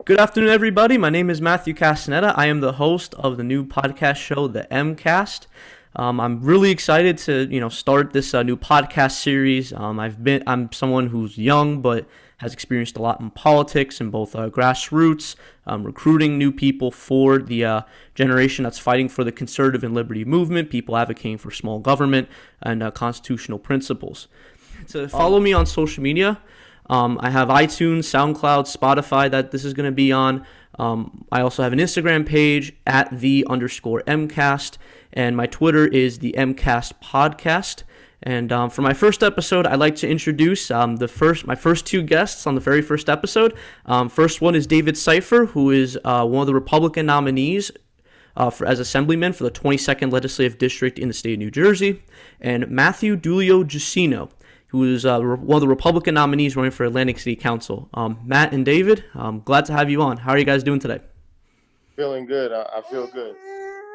Good afternoon, everybody. My name is Matthew Castaneda. I am the host of the new podcast show, the MCast. I'm really excited to, start this new podcast series. I'm someone who's young but has experienced a lot in politics in both grassroots, recruiting new people for the generation that's fighting for the conservative and liberty movement, people advocating for small government and constitutional principles. To follow me on social media, I have iTunes, SoundCloud, Spotify that this is going to be on. I also have an Instagram page at @the_MCast, and my Twitter is the MCast Podcast. And for my first episode, I'd like to introduce my first two guests on the very first episode. First one is David Sypher, who is one of the Republican nominees as Assemblyman for the 22nd Legislative District in the state of New Jersey, and Matthew Diullio Jusino, who is one of the Republican nominees running for Atlantic City Council. Matt and David, I'm glad to have you on. How are you guys doing today? Feeling good. I feel good.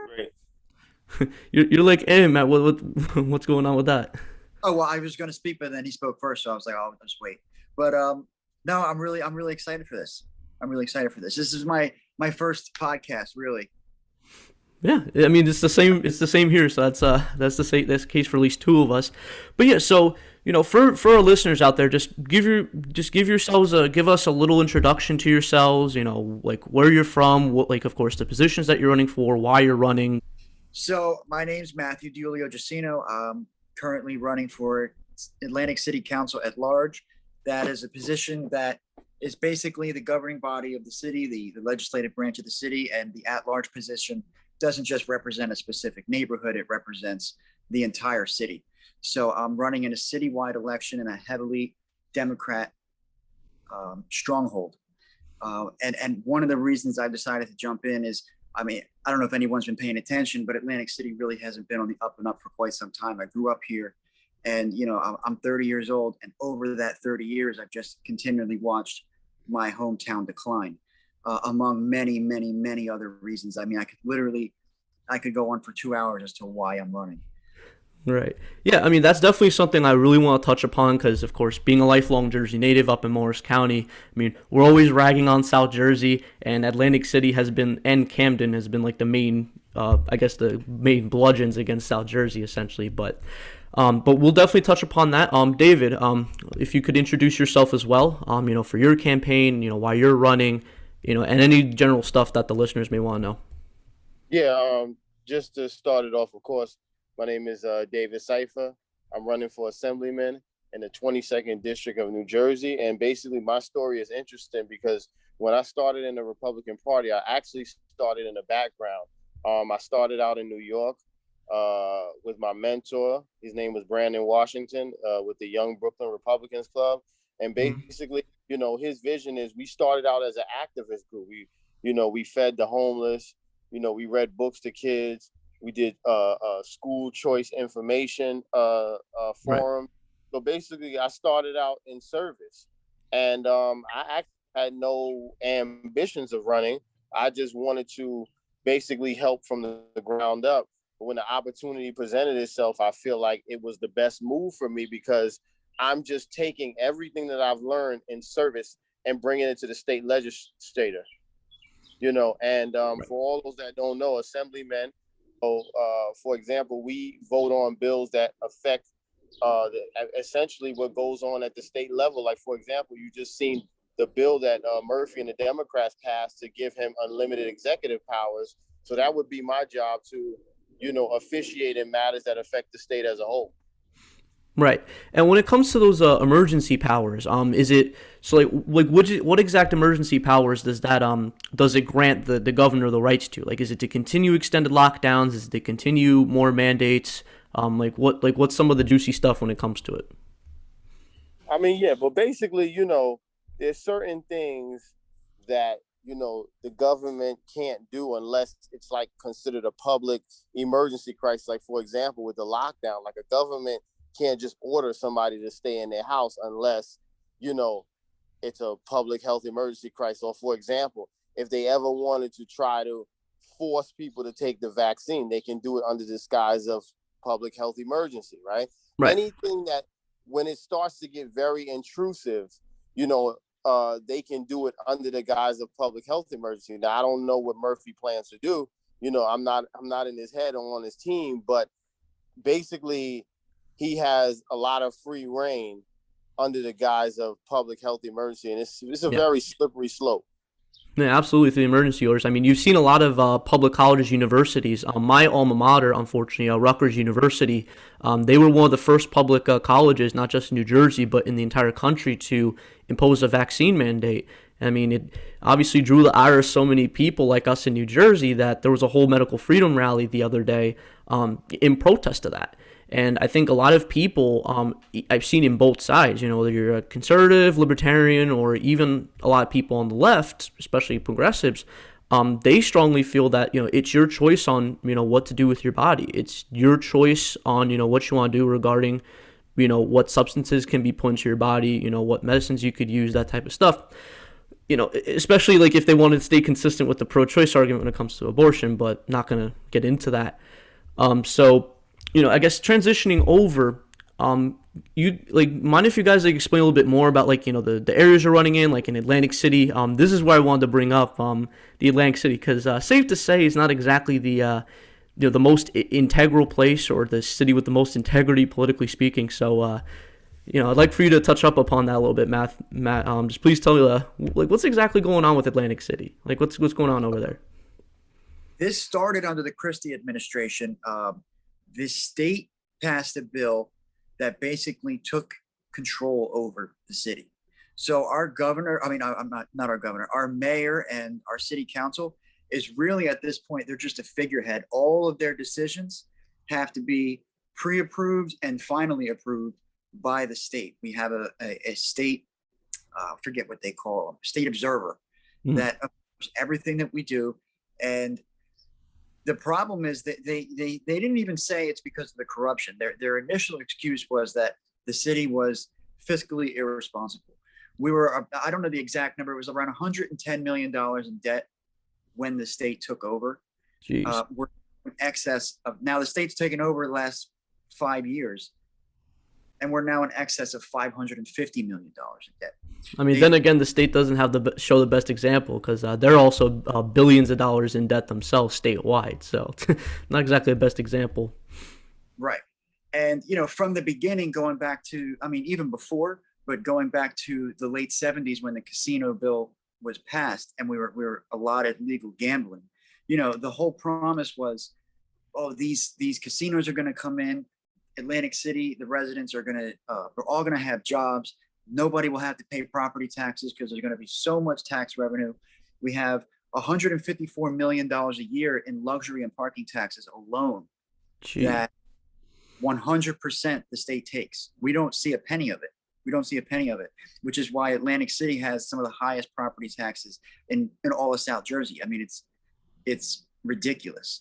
Great. You're like, hey, Matt, what's going on with that? Oh, well, I was going to speak, but then he spoke first, so I was like, oh, I'll just wait. But no, I'm really excited for this. This is my first podcast, really. Yeah, I mean it's the same. It's the same here. So that's the case for at least two of us. But yeah, so for our listeners out there, give us a little introduction to yourselves. Like where you're from, of course the positions that you're running for, why you're running. So my name's Matthew Diullio Jusino. I'm currently running for Atlantic City Council at large. That is a position that is basically the governing body of the city, the legislative branch of the city, and the at-large position doesn't just represent a specific neighborhood, it represents the entire city. So I'm running in a citywide election in a heavily Democrat stronghold. And one of the reasons I've decided to jump in is, I don't know if anyone's been paying attention, but Atlantic City really hasn't been on the up and up for quite some time. I grew up here and, I'm 30 years old. And over that 30 years, I've just continually watched my hometown decline. Among many, many, many other reasons. I could go on for 2 hours as to why I'm running. Right. Yeah, I mean, that's definitely something I really want to touch upon because, of course, being a lifelong Jersey native up in Morris County, I mean, we're always ragging on South Jersey, and Atlantic City and Camden has been like the main, the main bludgeons against South Jersey, essentially. But we'll definitely touch upon that. David, if you could introduce yourself as well, for your campaign, why you're running, and any general stuff that the listeners may want to know. Yeah, just to start it off, of course, my name is David Sypher. I'm running for Assemblyman in the 22nd District of New Jersey. And basically, my story is interesting because when I started in the Republican Party, I actually started in the background. I started out in New York with my mentor. His name was Brandon Washington with the Young Brooklyn Republicans Club. And basically, his vision is we started out as an activist group. We fed the homeless. We read books to kids. We did school choice information forum. Right. So basically, I started out in service, and I actually had no ambitions of running. I just wanted to basically help from the ground up. But when the opportunity presented itself, I feel like it was the best move for me because I'm just taking everything that I've learned in service and bringing it to the state legislature, and right. For all those that don't know, assemblymen, for example, we vote on bills that affect essentially what goes on at the state level. Like, for example, you just seen the bill that Murphy and the Democrats passed to give him unlimited executive powers. So that would be my job to, officiate in matters that affect the state as a whole. Right. And when it comes to those emergency powers, is it so what exact emergency powers does it grant the governor the rights to? Like, is it to continue extended lockdowns? Is it to continue more mandates? What's some of the juicy stuff when it comes to it? I mean, yeah, but basically, there's certain things that the government can't do unless it's like considered a public emergency crisis. Like, for example, with the lockdown, like a government can't just order somebody to stay in their house unless, it's a public health emergency crisis. Or, for example, if they ever wanted to try to force people to take the vaccine, they can do it under disguise of public health emergency, right? Right. Anything that when it starts to get very intrusive, they can do it under the guise of public health emergency. Now, I don't know what Murphy plans to do. I'm not in his head or on his team, but basically he has a lot of free reign under the guise of public health emergency, and it's a very slippery slope. Yeah, absolutely, through the emergency orders. I mean, you've seen a lot of public colleges, universities. My alma mater, unfortunately, Rutgers University, they were one of the first public colleges, not just in New Jersey, but in the entire country, to impose a vaccine mandate. I mean, it obviously drew the ire of so many people like us in New Jersey that there was a whole medical freedom rally the other day in protest of that. And I think a lot of people, I've seen in both sides, whether you're a conservative, libertarian, or even a lot of people on the left, especially progressives, they strongly feel that, it's your choice on, what to do with your body. It's your choice on, what you want to do regarding, what substances can be put into your body, what medicines you could use, that type of stuff. Especially like if they want to stay consistent with the pro-choice argument when it comes to abortion, but not going to get into that. I guess transitioning over, you mind if you guys explain a little bit more about the areas you're running in, like in Atlantic City. This is where I wanted to bring up the Atlantic City, because safe to say it's not exactly the the most integral place, or the city with the most integrity politically speaking. So I'd like for you to touch up upon that a little bit, Matt. Just please tell me what's exactly going on with Atlantic City. What's going on over there? This started under the Christie administration. The state passed a bill that basically took control over the city. So our governor, I'm not our governor, our mayor and our city council is really at this point, they're just a figurehead. All of their decisions have to be pre-approved and finally approved by the state. We have a state, forget what they call them, state observer that approves everything that we do. And the problem is that they didn't even say it's because of the corruption. Their initial excuse was that the city was fiscally irresponsible. We were, I don't know the exact number, it was around $110 million in debt when the state took over. We're in excess of, now the state's taken over the last 5 years, and we're now in excess of $550 million in debt. Then again, the state doesn't have show the best example, because they're also billions of dollars in debt themselves statewide. So not exactly the best example. Right. And, from the beginning, going back to, even before, but going back to the late 70s when the casino bill was passed and we were allotted legal gambling, the whole promise was, these casinos are going to come in Atlantic City, the residents are we're all going to have jobs. Nobody will have to pay property taxes because there's going to be so much tax revenue. We have $154 million a year in luxury and parking taxes alone. Jeez. That 100% the state takes. We don't see a penny of it. Which is why Atlantic City has some of the highest property taxes in all of South Jersey. It's ridiculous.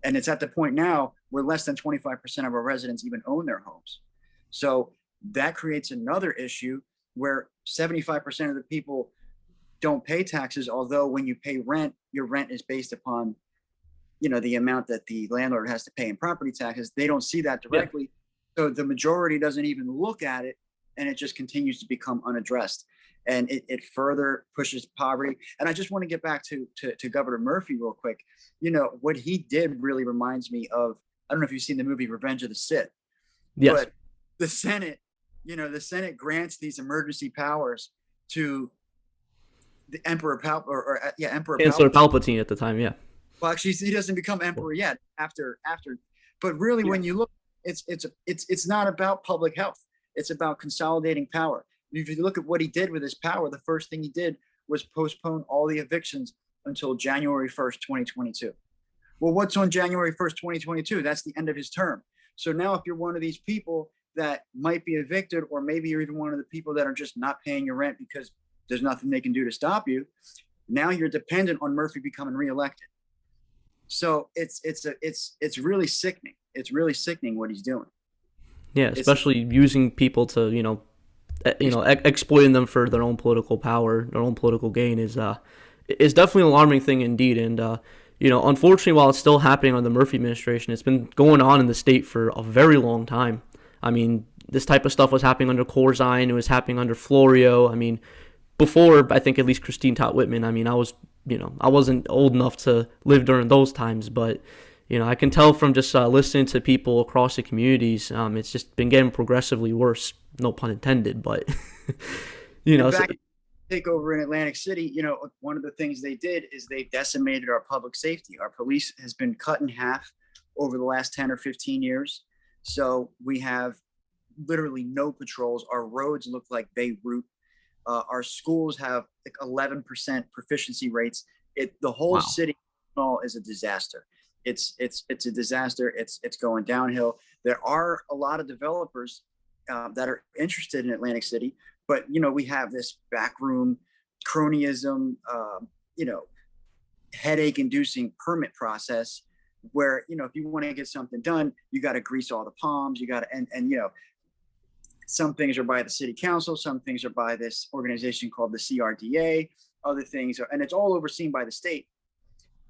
And it's at the point now where less than 25% of our residents even own their homes. So that creates another issue where 75% of the people don't pay taxes, although when you pay rent, your rent is based upon, the amount that the landlord has to pay in property taxes. They don't see that directly. Yeah. So the majority doesn't even look at it, and it just continues to become unaddressed. And it further pushes poverty. And I just want to get back to Governor Murphy real quick. What he did really reminds me of, I don't know if you've seen the movie Revenge of the Sith. Yes. But the Senate, the Senate grants these emergency powers to the Emperor Chancellor Palpatine at the time, yeah. Well, actually, he doesn't become emperor yet after. But really, when you look, it's not about public health. It's about consolidating power. If you look at what he did with his power, the first thing he did was postpone all the evictions until January 1st, 2022. Well, what's on January 1st, 2022? That's the end of his term. So now if you're one of these people that might be evicted, or maybe you're even one of the people that are just not paying your rent because there's nothing they can do to stop you, now you're dependent on Murphy becoming reelected. So it's really sickening. It's really sickening what he's doing. Yeah, especially using people to, exploiting them for their own political power, their own political gain is definitely an alarming thing indeed. And, unfortunately, while it's still happening on the Murphy administration, it's been going on in the state for a very long time. This type of stuff was happening under Corzine. It was happening under Florio. before, I think, at least Christine Todd Whitman. I mean, I wasn't old enough to live during those times, but I can tell from just listening to people across the communities, it's just been getting progressively worse. No pun intended, but And so, back takeover in Atlantic City, one of the things they did is they decimated our public safety. Our police has been cut in half over the last 10 or 15 years. So we have literally no patrols. Our roads look like Beirut. Our schools have like 11% proficiency rates. The whole wow. city is a disaster. It's a disaster. It's going downhill. There are a lot of developers that are interested in Atlantic City, but we have this backroom cronyism, headache-inducing permit process where if you want to get something done, you got to grease all the palms. You got to and some things are by the city council, some things are by this organization called the CRDA, other things are, and it's all overseen by the state.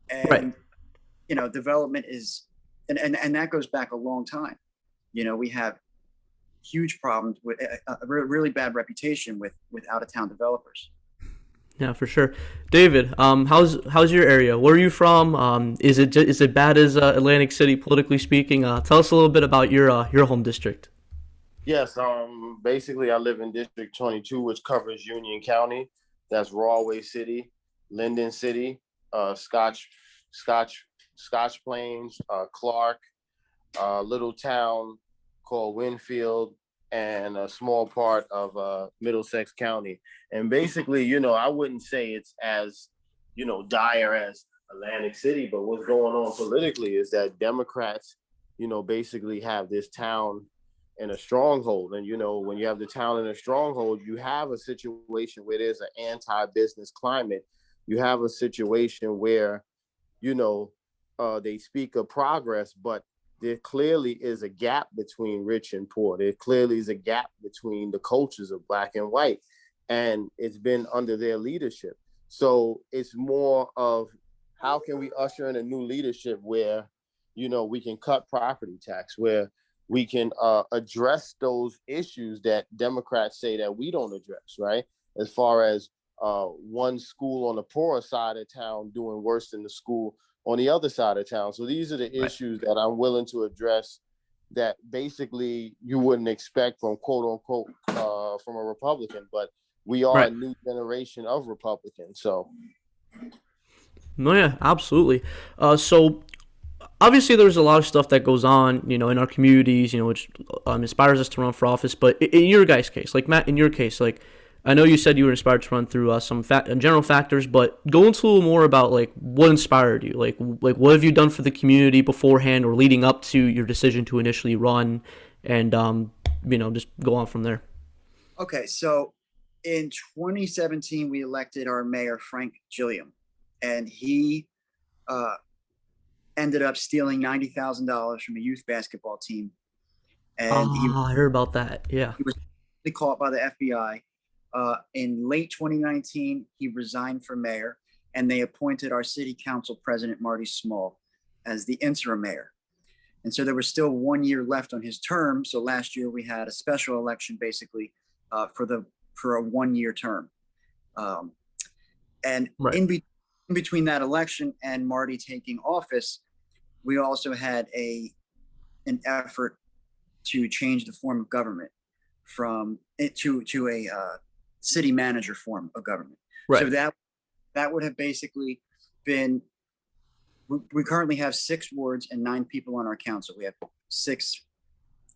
And right. Development is, and that goes back a long time. We have huge problems with a really bad reputation with out of town developers. Yeah, for sure. David, how's your area? Where are you from? Is it bad as Atlantic City politically speaking? Tell us a little bit about your home district. Yes, basically I live in District 22, which covers Union County. That's Rahway City, Linden City, Scotch Plains, Clark, a little town called Winfield, and a small part of Middlesex County. And basically, I wouldn't say it's as, dire as Atlantic City, but what's going on politically is that Democrats, basically have this town in a stronghold. And, when you have the town in a stronghold, you have a situation where there's an anti-business climate. You have a situation where, they speak of progress, but there clearly is a gap between rich and poor. There clearly is a gap between the cultures of Black and white, and it's been under their leadership. So it's more of how can we usher in a new leadership where, we can cut property tax, where we can address those issues that Democrats say that we don't address, right? As far as one school on the poorer side of town doing worse than the school on the other side of town. So these are the issues that I'm willing to address that basically you wouldn't expect from quote unquote from a Republican, but we are a new generation of Republicans. So. No, yeah, absolutely. So obviously there's a lot of stuff that goes on, in our communities, which inspires us to run for office. But in your guys' case, like Matt, in your case, like I know you said you were inspired to run through some general factors, but go into a little more about like what inspired you, like what have you done for the community beforehand or leading up to your decision to initially run, and just go on from there. Okay, so in 2017 we elected our mayor Frank Gilliam, and he ended up stealing $90,000 from a youth basketball team, and I heard about that. Yeah, he was caught by the FBI. In late 2019, he resigned for mayor, and they appointed our city council president, Marty Small, as the interim mayor. And so there was still 1 year left on his term. So last year we had a special election basically for a 1 year term. And in between that election and Marty taking office, we also had an effort to change the form of government from it to a city manager form of government. Right. So that would have basically been, we currently have 6 wards and 9 people on our council. We have 6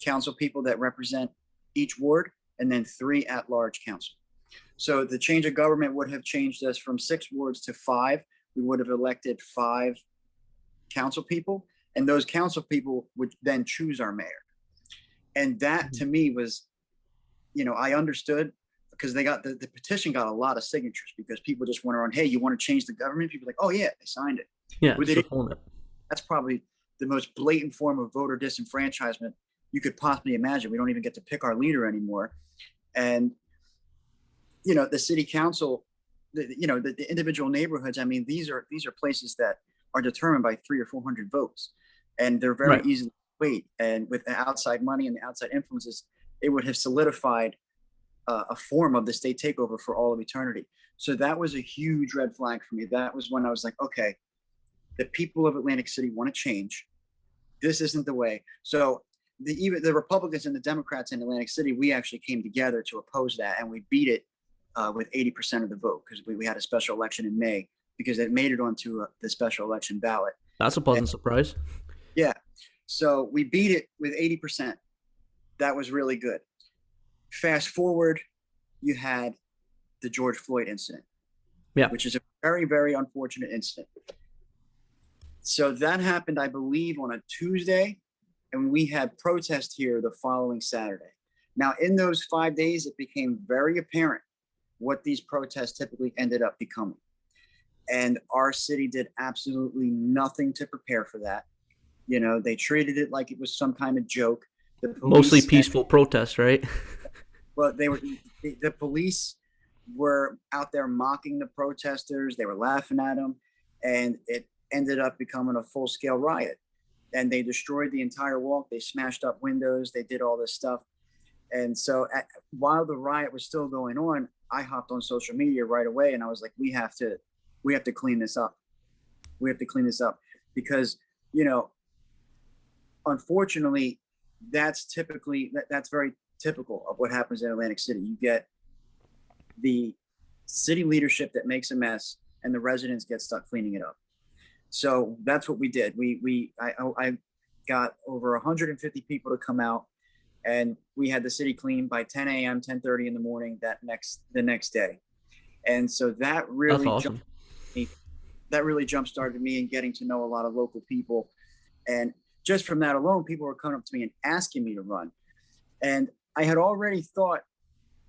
council people that represent each ward, and then 3 at-large council. So the change of government would have changed us from 6 wards to 5. We would have elected 5 council people, and those council people would then choose our mayor. And that to me was, I understood, because they got the petition got a lot of signatures because people just went around, hey, you want to change the government? People are like, oh yeah, they signed it. Yeah, that's probably the most blatant form of voter disenfranchisement you could possibly imagine. We don't even get to pick our leader anymore. And, the city council, the individual neighborhoods, I mean, these are places that are determined by 300 or 400 votes, and they're very easily weighed. And with the outside money and the outside influences, it would have solidified a form of the state takeover for all of eternity. So that was a huge red flag for me. That was when I was like, okay, the people of Atlantic City want to change. This isn't the way. So even the Republicans and the Democrats in Atlantic City, we actually came together to oppose that, and we beat it with 80% of the vote, because we had a special election in May, because it made it onto the special election ballot. That's a pleasant surprise. Yeah. So we beat it with 80%. That was really good. Fast forward, you had the George Floyd incident, which is a very, very unfortunate incident. So that happened, I believe, on a Tuesday, and we had protest here the following Saturday. Now, in those 5 days, it became very apparent what these protests typically ended up becoming. And our city did absolutely nothing to prepare for that. You know, they treated it like it was some kind of joke. Mostly peaceful protests, right? Well, the police were out there mocking the protesters. They were laughing at them, and it ended up becoming a full-scale riot. And they destroyed the entire walk. They smashed up windows. They did all this stuff. And so while the riot was still going on, I hopped on social media right away, and I was like, we have to clean this up. We have to clean this up, because, you know, unfortunately, that's very typical of what happens in Atlantic City. You get the city leadership that makes a mess, and the residents get stuck cleaning it up. So that's what we did. I got over 150 people to come out, and we had the city clean by 10 a.m., 10:30 in the morning the next day. And so that really awesome. Jump started me in getting to know a lot of local people. And just from that alone, people were coming up to me and asking me to run. And I had already thought,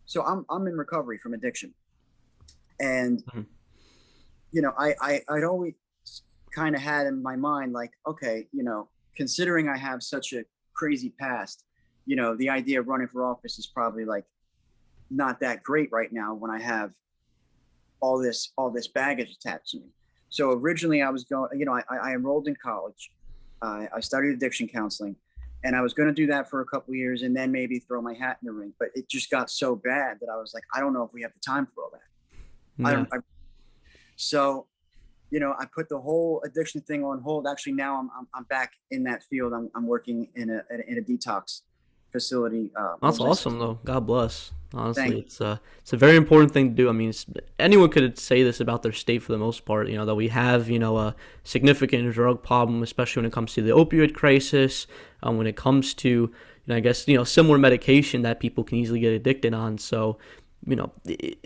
so I'm in recovery from addiction. And, you know, I'd always kind of had in my mind, like, okay, you know, considering I have such a crazy past, you know, the idea of running for office is probably like not that great right now when I have all this baggage attached to me. So originally I was going, you know, I enrolled in college. I studied addiction counseling, and I was going to do that for a couple of years and then maybe throw my hat in the ring. But it just got so bad that I was like, I don't know if we have the time for all that. Yeah. So, you know, I put the whole addiction thing on hold. Actually, now I'm back in that field. I'm working in a detox facility. That's awesome, though. God bless. Honestly, it's a very important thing to do. I mean, anyone could say this about their state for the most part. You know, that we have, you know, a significant drug problem, especially when it comes to the opioid crisis. When it comes to, you know, I guess, you know, similar medication that people can easily get addicted on. So, you know,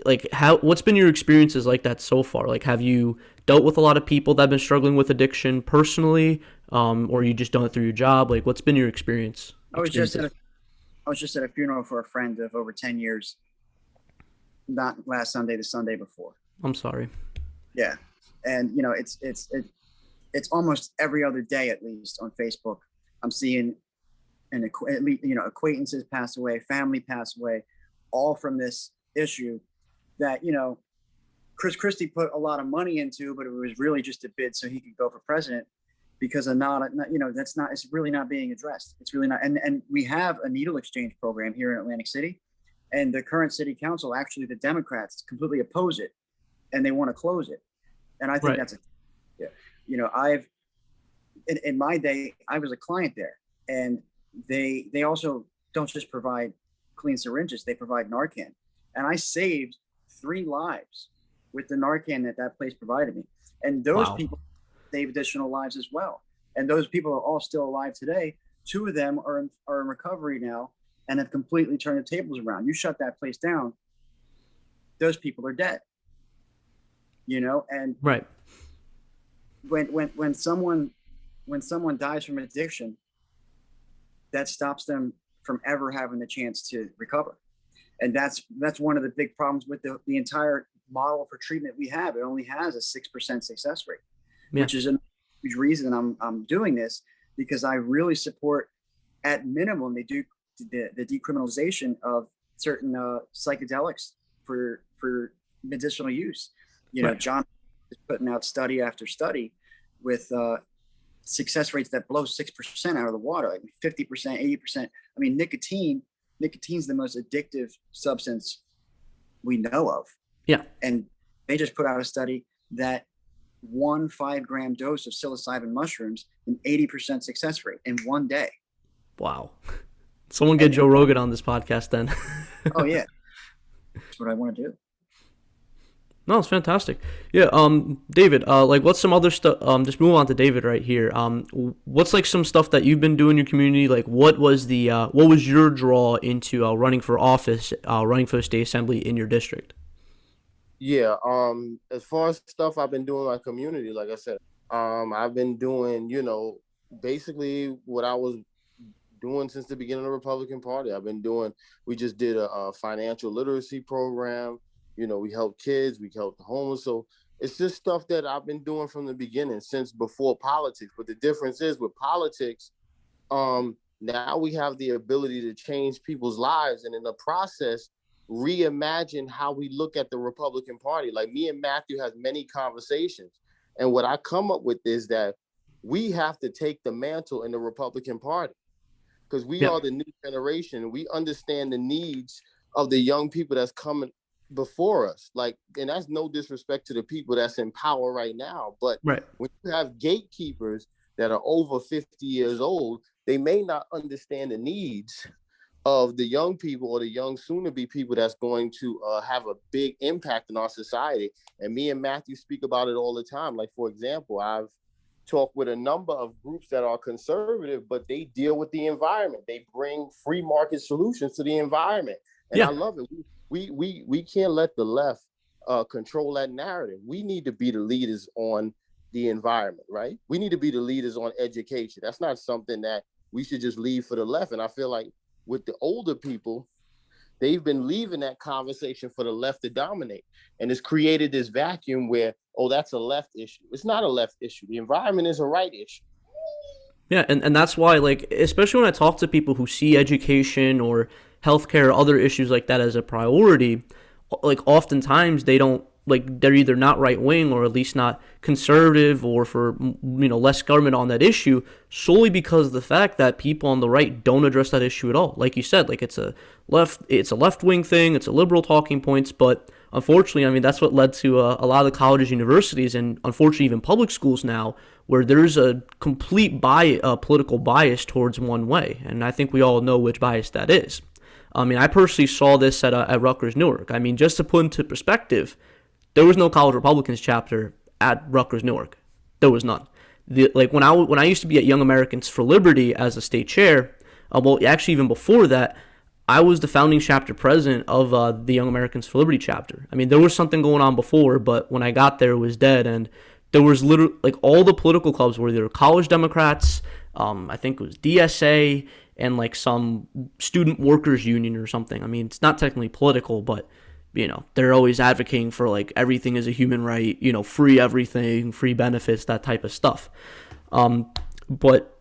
like, what's been your experiences like that so far? Like, have you dealt with a lot of people that have been struggling with addiction personally, or you just done it through your job? Like, what's been your experience? I was just at a funeral for a friend of over 10 years, not last Sunday, the Sunday before. I'm sorry. Yeah. And, you know, it's almost every other day, at least on Facebook, I'm seeing acquaintances pass away, family pass away, all from this issue that, you know, Chris Christie put a lot of money into, but it was really just a bid so he could go for president, because it's really not being addressed. It's really not. And we have a needle exchange program here in Atlantic City, and the current city council, actually the Democrats, completely oppose it, and they want to close it. And I think you know, in my day, I was a client there, and they also don't just provide clean syringes, they provide Narcan. And I saved 3 lives with the Narcan that place provided me. And those people save additional lives as well. And those people are all still alive today. 2 of them are in recovery now and have completely turned the tables around. You shut that place down, those people are dead. You know, and when someone dies from addiction, that stops them from ever having the chance to recover. And that's one of the big problems with the entire model for treatment we have. It only has a 6% success rate, which is a huge reason I'm doing this, because I really support, at minimum, they do the decriminalization of certain psychedelics for medicinal use. You know, John is putting out study after study with success rates that blow 6% out of the water, like 50%, 80%. I mean, nicotine nicotine's the most addictive substance we know of. Yeah. And they just put out a study that 1 5-gram dose of psilocybin mushrooms, an 80% success rate in one day. Wow. Someone get Joe Rogan on this podcast then. Oh yeah. That's what I want to do. No, it's fantastic. Yeah, David, like what's some other stuff, just move on to David right here. What's like some stuff that you've been doing in your community? Like what was your draw into running for office, running for the state assembly in your district? Yeah, as far as stuff I've been doing in my community, like I said, I've been doing, basically what I was doing since the beginning of the Republican Party. We just did a financial literacy program. We help kids, we help the homeless. So it's just stuff that I've been doing from the beginning, since before politics. But the difference is with politics, now we have the ability to change people's lives, and in the process, reimagine how we look at the Republican Party. Like me and Matthew has many conversations. And what I come up with is that we have to take the mantle in the Republican Party, because we are the new generation. We understand the needs of the young people that's coming before us. Like, and that's no disrespect to the people that's in power right now. But when you have gatekeepers that are over 50 years old, they may not understand the needs of the young people or the young soon-to-be people that's going to have a big impact in our society. And me and Matthew speak about it all the time. Like, for example, I've talked with a number of groups that are conservative, but they deal with the environment. They bring free market solutions to the environment. And I love it. We can't let the left control that narrative. We need to be the leaders on the environment, right? We need to be the leaders on education. That's not something that we should just leave for the left. And I feel like with the older people, they've been leaving that conversation for the left to dominate. And it's created this vacuum where, oh, that's a left issue. It's not a left issue. The environment is a right issue. Yeah, and that's why, like, especially when I talk to people who see education or healthcare or other issues like that as a priority, like, oftentimes they don't, like, they're either not right wing or at least not conservative or for, less government on that issue, solely because of the fact that people on the right don't address that issue at all. Like you said, like, it's a left wing thing, it's a liberal talking points, but unfortunately, I mean, that's what led to a lot of the colleges, universities, and unfortunately even public schools now, where there's a complete political bias towards one way. And I think we all know which bias that is. I mean, I personally saw this at Rutgers Newark. I mean, just to put into perspective, there was no college Republicans chapter at Rutgers Newark. There was none. When I used to be at Young Americans for Liberty as a state chair, well, actually even before that, I was the founding chapter president of the Young Americans for Liberty chapter. I mean, there was something going on before, but when I got there, it was dead. And there was literally, like, all the political clubs were either college Democrats, I think it was DSA, and like some student workers union or something. I mean, it's not technically political, but they're always advocating for, like, everything is a human right, free everything, free benefits, that type of stuff. But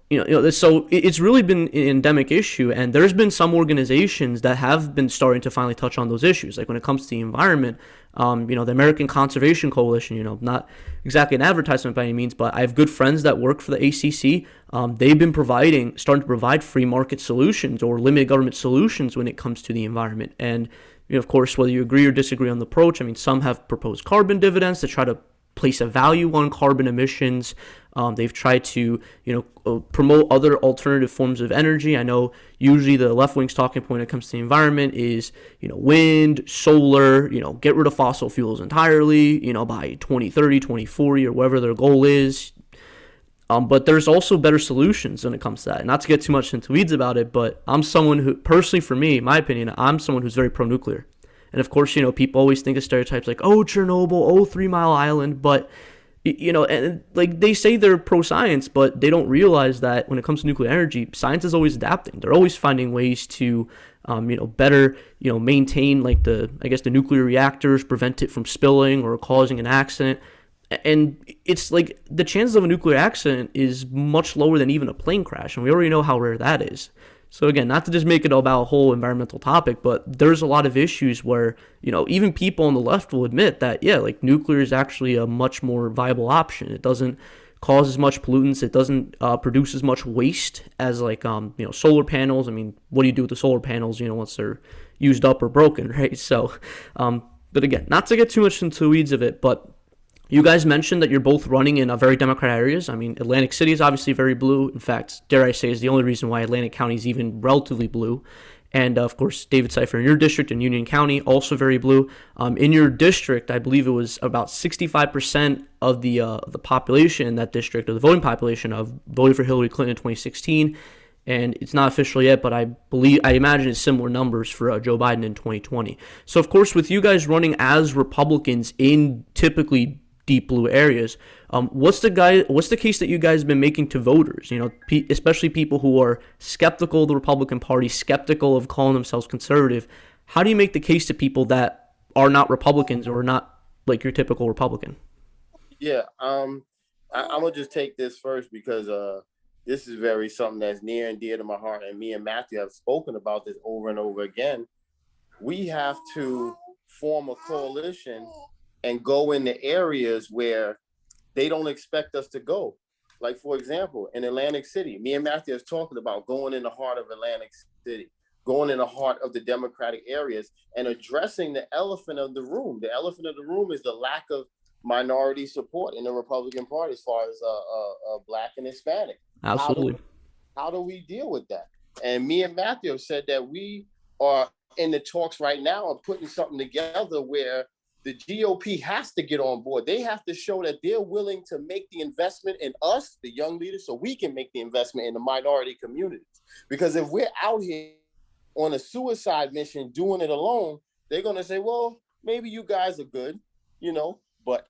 so it's really been an endemic issue, and there's been some organizations that have been starting to finally touch on those issues. Like when it comes to the environment, the American Conservation Coalition, not exactly an advertisement by any means, but I have good friends that work for the ACC. They've been starting to provide free market solutions or limited government solutions when it comes to the environment. And of course, whether you agree or disagree on the approach, I mean, some have proposed carbon dividends to try to place a value on carbon emissions. They've tried to, promote other alternative forms of energy. I know usually the left wing's talking point when it comes to the environment is, wind, solar, get rid of fossil fuels entirely, by 2030, 2040, or whatever their goal is. But there's also better solutions when it comes to that. And not to get too much into weeds about it, but I'm someone who, personally for me, my opinion, I'm someone who's very pro-nuclear. And of course, people always think of stereotypes like, oh, Chernobyl, oh, 3 Mile Island. But, and like they say they're pro-science, but they don't realize that when it comes to nuclear energy, science is always adapting. They're always finding ways to, better, maintain like the nuclear reactors, prevent it from spilling or causing an accident. And it's like the chances of a nuclear accident is much lower than even a plane crash. And we already know how rare that is. So again, not to just make it about a whole environmental topic, but there's a lot of issues where, even people on the left will admit that, yeah, like nuclear is actually a much more viable option. It doesn't cause as much pollutants. It doesn't produce as much waste as like solar panels. I mean, what do you do with the solar panels? Once they're used up or broken, right? So, but again, not to get too much into the weeds of it, but you guys mentioned that you're both running in very Democrat areas. I mean, Atlantic City is obviously very blue. In fact, dare I say, is the only reason why Atlantic County is even relatively blue. And of course, David Sypher in your district in Union County, also very blue. In your district, I believe it was about 65% of the population in that district, or the voting population, of voted for Hillary Clinton in 2016. And it's not official yet, but I imagine it's similar numbers for Joe Biden in 2020. So of course, with you guys running as Republicans in typically deep blue areas, what's the case that you guys have been making to voters? Especially people who are skeptical of the Republican Party, skeptical of calling themselves conservative. How do you make the case to people that are not Republicans or not like your typical Republican? Yeah, I'm gonna just take this first because this is very something that's near and dear to my heart, and me and Matthew have spoken about this over and over again. We have to form a coalition and go in the areas where they don't expect us to go. Like, for example, in Atlantic City, me and Matthew have talked about going in the heart of Atlantic City, going in the heart of the Democratic areas and addressing the elephant of the room. The elephant of the room is the lack of minority support in the Republican Party as far as Black and Hispanic. Absolutely. How do we deal with that? And me and Matthew have said that we are in the talks right now of putting something together where the GOP has to get on board. They have to show that they're willing to make the investment in us, the young leaders, so we can make the investment in the minority communities. Because if we're out here on a suicide mission doing it alone, they're going to say, well, maybe you guys are good, but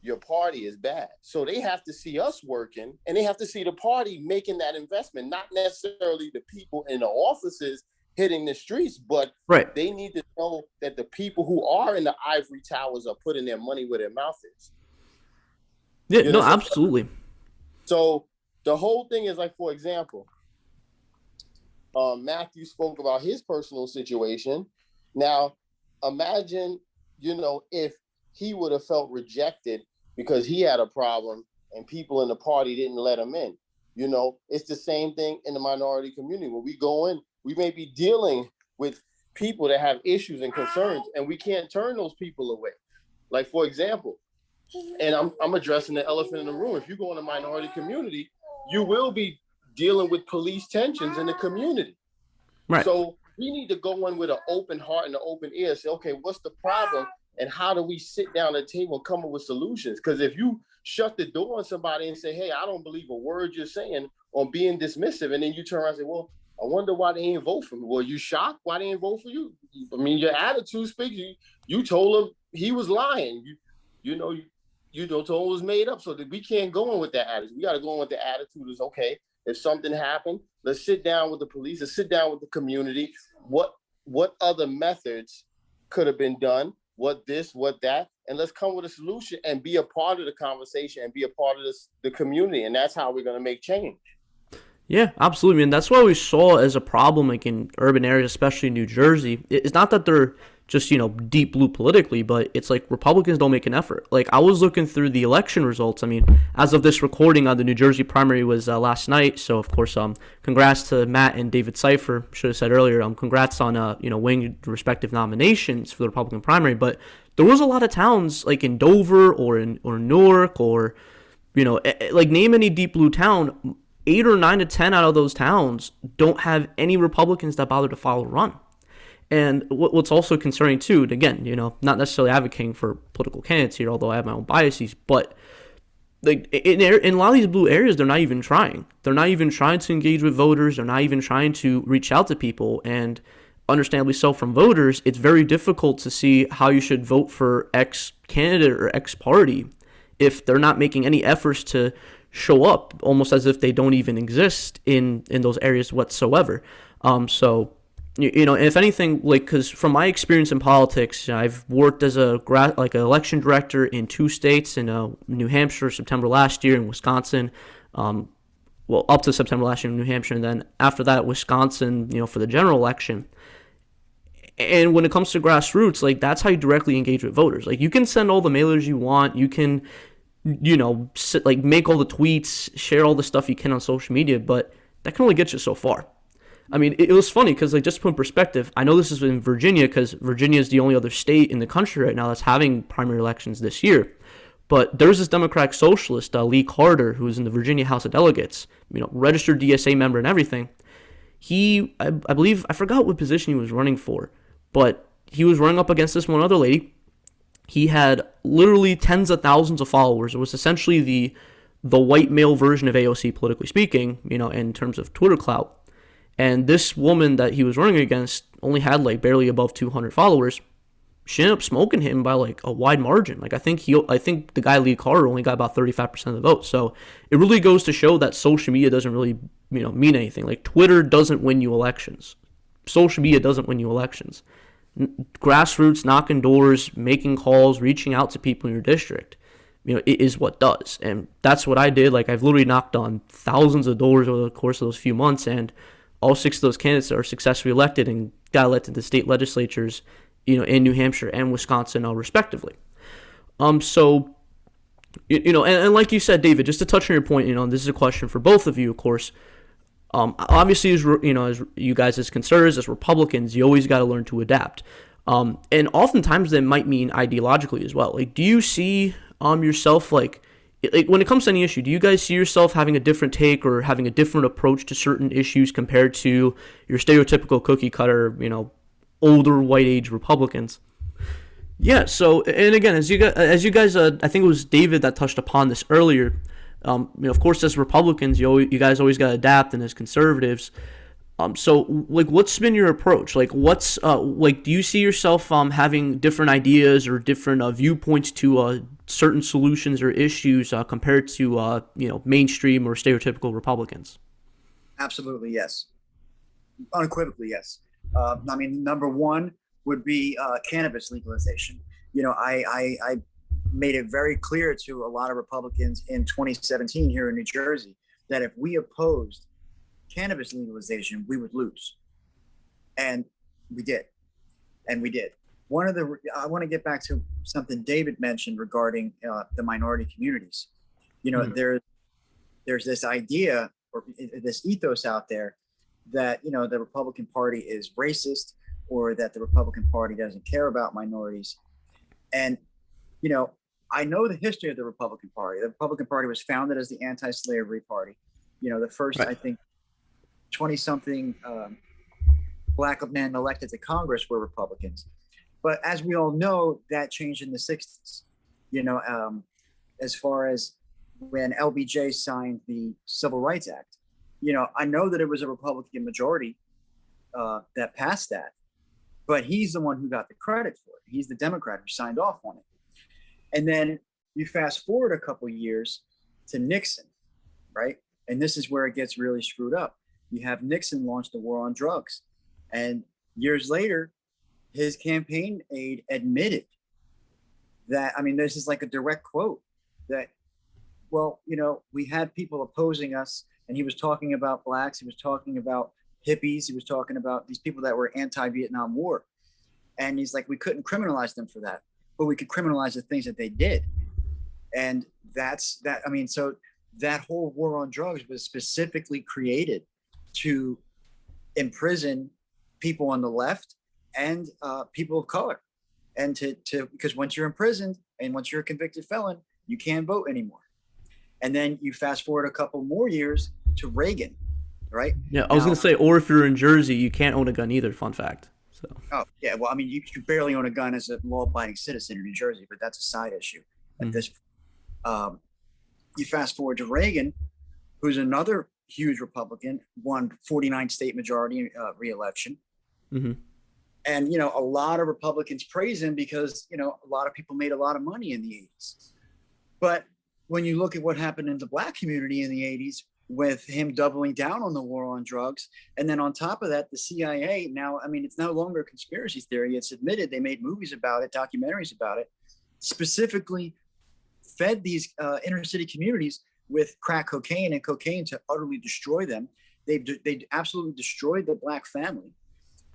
your party is bad. So they have to see us working, and they have to see the party making that investment, not necessarily the people in the offices hitting the streets, but right. They need to know that the people who are in the ivory towers are putting their money where their mouth is. Yeah, no, absolutely. So the whole thing is like, for example, Matthew spoke about his personal situation. Now, imagine, if he would have felt rejected because he had a problem and people in the party didn't let him in. It's the same thing in the minority community. When we go in, we may be dealing with people that have issues and concerns, and we can't turn those people away. Like, for example, and I'm addressing the elephant in the room. If you go in a minority community, you will be dealing with police tensions in the community. Right. So we need to go in with an open heart and an open ear. Say, okay, what's the problem? And how do we sit down at the table and come up with solutions? Because if you shut the door on somebody and say, hey, I don't believe a word you're saying, or being dismissive, and then you turn around and say, well, I wonder why they didn't vote for me. Well, you shocked why they didn't vote for you? I mean, your attitude speaks. You told him he was lying. You told him it was made up. So that we can't go in with that attitude. We got to go in with the attitude is, okay, if something happened, let's sit down with the police, let's sit down with the community. What other methods could have been done? What this, what that? And let's come with a solution and be a part of the conversation and be a part of the community. And that's how we're going to make change. Yeah, absolutely. And that's what we saw as a problem, like in urban areas, especially in New Jersey. It's not that they're just, deep blue politically, but it's like Republicans don't make an effort. Like, I was looking through the election results. I mean, as of this recording, the New Jersey primary was last night. So, of course, congrats to Matt and David Sypher. Should have said earlier, congrats on, winning the respective nominations for the Republican primary. But there was a lot of towns, like in Dover or Newark or, like name any deep blue town. 8 or 9 to 10 out of those towns don't have any Republicans that bother to file a run. And what's also concerning too, and again, not necessarily advocating for political candidates here, although I have my own biases, but like in a lot of these blue areas, they're not even trying. They're not even trying to engage with voters. They're not even trying to reach out to people. And understandably so from voters, it's very difficult to see how you should vote for X candidate or X party if they're not making any efforts to show up, almost as if they don't even exist in those areas whatsoever. So, if anything, like, because from my experience in politics, I've worked as an election director in 2 states, in New Hampshire, September last year, in Wisconsin, up to September last year in New Hampshire, and then after that, Wisconsin, for the general election. And when it comes to grassroots, like, that's how you directly engage with voters. Like, you can send all the mailers you want, you can like make all the tweets, share all the stuff you can on social media, but that can only get you so far. I mean, it was funny because, like, just to put in perspective, I know this is in Virginia because Virginia is the only other state in the country right now that's having primary elections this year. But there's this Democratic socialist, Lee Carter, who's in the Virginia House of Delegates, registered DSA member and everything. I believe, I forgot what position he was running for, but he was running up against this one other lady. He had literally tens of thousands of followers. It was essentially the white male version of AOC, politically speaking, in terms of Twitter clout. And this woman that he was running against only had like barely above 200 followers. She ended up smoking him by like a wide margin. Like I think the guy Lee Carter only got about 35% of the vote. So it really goes to show that social media doesn't really mean anything. Like Twitter doesn't win you elections. Social media doesn't win you elections. Grassroots, knocking doors, making calls, reaching out to people in your district, it is what does. And that's what I did. Like I've literally knocked on thousands of doors over the course of those few months, and all 6 of those candidates are successfully elected and got elected to state legislatures, in New Hampshire and Wisconsin, respectively. So, and like you said, David, just to touch on your point, this is a question for both of you, of course. Obviously, as you guys as conservatives, as Republicans, you always got to learn to adapt. And oftentimes that might mean ideologically as well. Like, do you see yourself like when it comes to any issue, do you guys see yourself having a different take or having a different approach to certain issues compared to your stereotypical cookie cutter, older white age Republicans? Yeah. So, and again, as you guys, I think it was David that touched upon this earlier. Of course, as Republicans, you guys always got to adapt, and as conservatives. So, like, what's been your approach? Like, do you see yourself having different ideas or different viewpoints to certain solutions or issues compared to mainstream or stereotypical Republicans? Absolutely, yes. Unequivocally, yes. I mean, number one would be cannabis legalization. I made it very clear to a lot of Republicans in 2017 here in New Jersey that if we opposed cannabis legalization, we would lose. And we did. I want to get back to something David mentioned regarding the minority communities. There's this idea or this ethos out there that, the Republican Party is racist or that the Republican Party doesn't care about minorities. And, I know the history of the Republican Party. The Republican Party was founded as the anti-slavery party. The first, right. I think, 20-something Black men elected to Congress were Republicans. But as we all know, that changed in the 60s. As far as when LBJ signed the Civil Rights Act, I know that it was a Republican majority that passed that, but he's the one who got the credit for it. He's the Democrat who signed off on it. And then you fast forward a couple of years to Nixon, right? And this is where it gets really screwed up. You have Nixon launch the war on drugs. And years later, his campaign aide admitted that, this is like a direct quote, that, we had people opposing us, and he was talking about blacks, he was talking about hippies, he was talking about these people that were anti-Vietnam War. And he's like, we couldn't criminalize them for that, but we could criminalize the things that they did. And that's that. So that whole war on drugs was specifically created to imprison people on the left and people of color, and to because once you're imprisoned and once you're a convicted felon, you can't vote anymore. And then you fast forward a couple more years to Reagan, right? Yeah, I was going to say, or if you're in Jersey, you can't own a gun either. Fun fact. So. Oh yeah, well, you barely own a gun as a law-abiding citizen in New Jersey, but that's a side issue at this point. You fast forward to Reagan, who's another huge Republican, won 49 state majority re-election. Mm-hmm. And, a lot of Republicans praise him because, a lot of people made a lot of money in the 80s. But when you look at what happened in the Black community in the 80s with him doubling down on the war on drugs, and then on top of that, the CIA now, it's no longer a conspiracy theory. It's admitted, they made movies about it, documentaries about it, specifically fed these inner city communities with crack cocaine and cocaine to utterly destroy them. They absolutely destroyed the Black family.